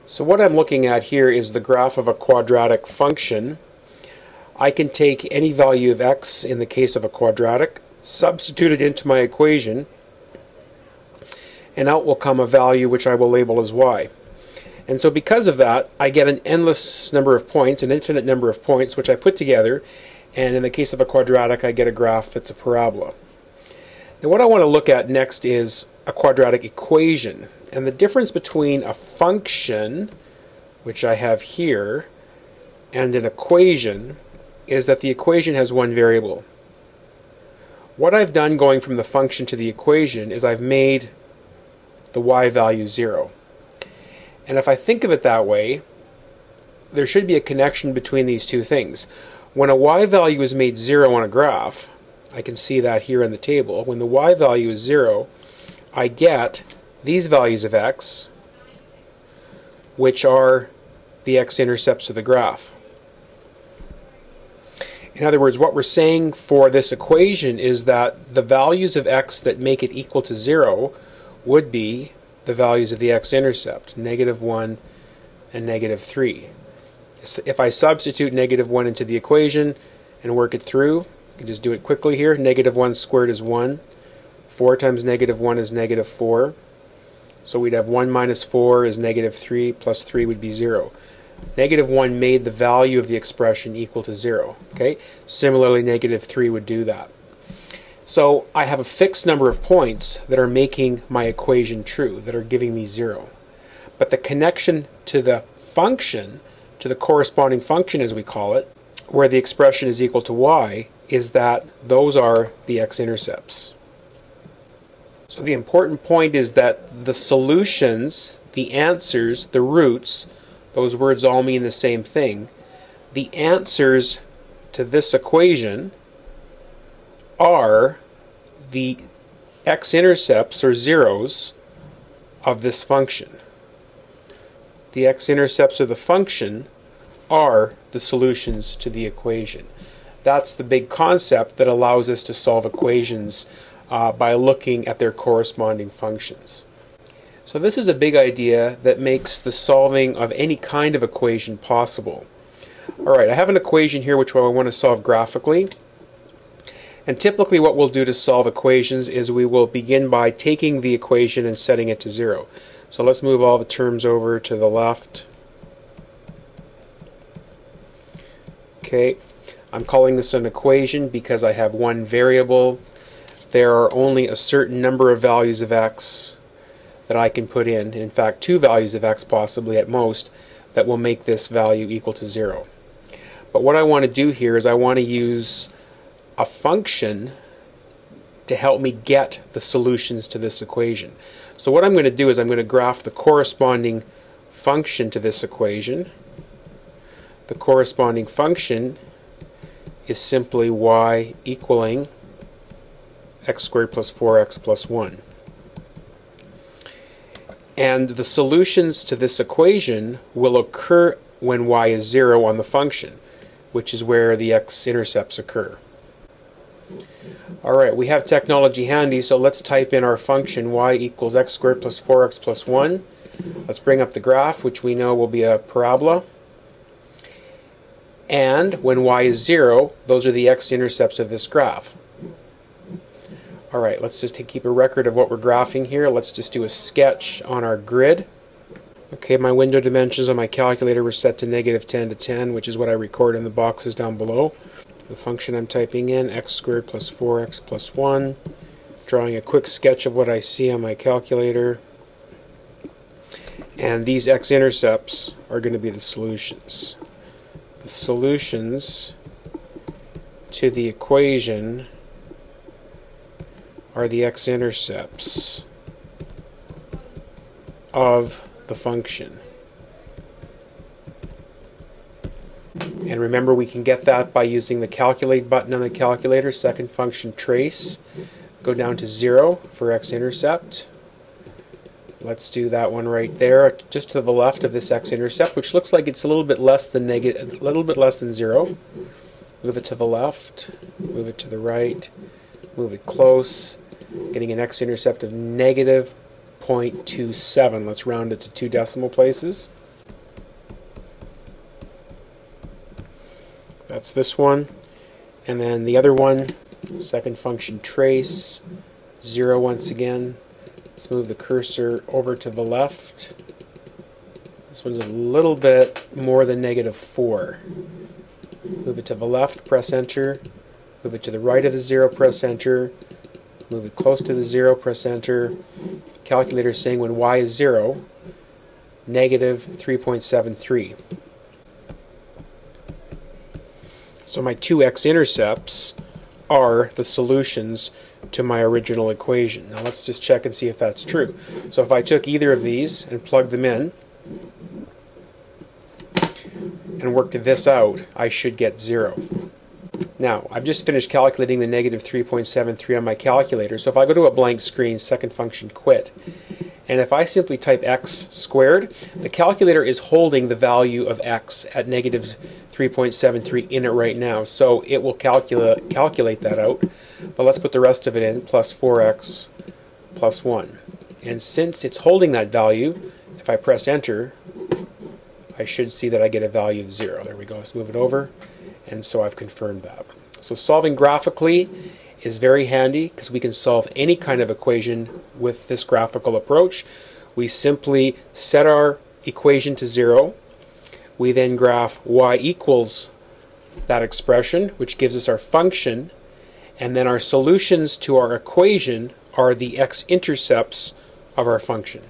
So what I'm looking at here is the graph of a quadratic function. I can take any value of x in the case of a quadratic, substitute it into my equation, and out will come a value which I will label as y. And so because of that, I get an endless number of points, an infinite number of points, which I put together, and in the case of a quadratic, I get a graph that's a parabola. Now what I want to look at next is a quadratic equation. And the difference between a function, which I have here, and an equation is that the equation has one variable. What I've done going from the function to the equation is I've made the y value 0. And if I think of it that way, there should be a connection between these two things. When a y value is made 0 on a graph, I can see that here in the table, when the y value is 0, I get these values of x, which are the x-intercepts of the graph. In other words, what we're saying for this equation is that the values of x that make it equal to 0 would be the values of the x-intercept, -1 and -3. If I substitute -1 into the equation and work it through, I can just do it quickly here. -1 squared is 1. 4 times -1 is -4. So we'd have 1 minus 4 is -3, plus 3 would be 0. -1 made the value of the expression equal to 0. Okay? Similarly, -3 would do that. So I have a fixed number of points that are making my equation true, that are giving me 0. But the connection to the function, to the corresponding function as we call it, where the expression is equal to y, is that those are the x-intercepts. So the important point is that the solutions, the answers, the roots, those words all mean the same thing. The answers to this equation are the x-intercepts or zeros of this function. The x-intercepts of the function are the solutions to the equation. That's the big concept that allows us to solve equations by looking at their corresponding functions. So this is a big idea that makes the solving of any kind of equation possible. Alright, I have an equation here which I want to solve graphically. And typically what we'll do to solve equations is we will begin by taking the equation and setting it to 0. So let's move all the terms over to the left. Okay, I'm calling this an equation because I have one variable. There are only a certain number of values of x that I can put in fact 2 values of x possibly at most, that will make this value equal to 0. But what I want to do here is I want to use a function to help me get the solutions to this equation. So what I'm going to do is I'm going to graph the corresponding function to this equation. The corresponding function is simply y equaling x squared plus 4x plus 1. And the solutions to this equation will occur when y is 0 on the function, which is where the x-intercepts occur. Alright, we have technology handy, so let's type in our function y equals x squared plus 4x plus 1. Let's bring up the graph, which we know will be a parabola. And when y is 0, those are the x-intercepts of this graph. Alright, let's just keep a record of what we're graphing here. Let's just do a sketch on our grid. Okay, my window dimensions on my calculator were set to -10 to 10, which is what I record in the boxes down below. The function I'm typing in, x squared plus 4x plus 1. Drawing a quick sketch of what I see on my calculator. And these x-intercepts are going to be the solutions. The solutions to the equation are the x-intercepts of the function. And remember, we can get that by using the calculate button on the calculator, second function trace, go down to 0 for x-intercept. Let's do that one right there, just to the left of this x-intercept, which looks like it's a little bit less than 0. Move it to the left, move it to the right, move it close, getting an x-intercept of -0.27. Let's round it to 2 decimal places. That's this one. And then the other one, second function trace, 0 once again. Let's move the cursor over to the left. This one's a little bit more than -4. Move it to the left, press enter. Move it to the right of the 0, press enter. Move it close to the 0, press enter. Calculator is saying when y is 0, -3.73. So my two x-intercepts are the solutions to my original equation. Now let's just check and see if that's true. So if I took either of these and plugged them in and worked this out, I should get 0. Now, I've just finished calculating the -3.73 on my calculator, so if I go to a blank screen, second function quit, and if I simply type x squared, the calculator is holding the value of x at -3.73 in it right now, so it will calculate that out. But let's put the rest of it in, plus 4x plus 1. And since it's holding that value, if I press enter, I should see that I get a value of 0. There we go. Let's move it over. And so I've confirmed that. So solving graphically is very handy because we can solve any kind of equation with this graphical approach. We simply set our equation to 0. We then graph y equals that expression, which gives us our function. And then our solutions to our equation are the x-intercepts of our function.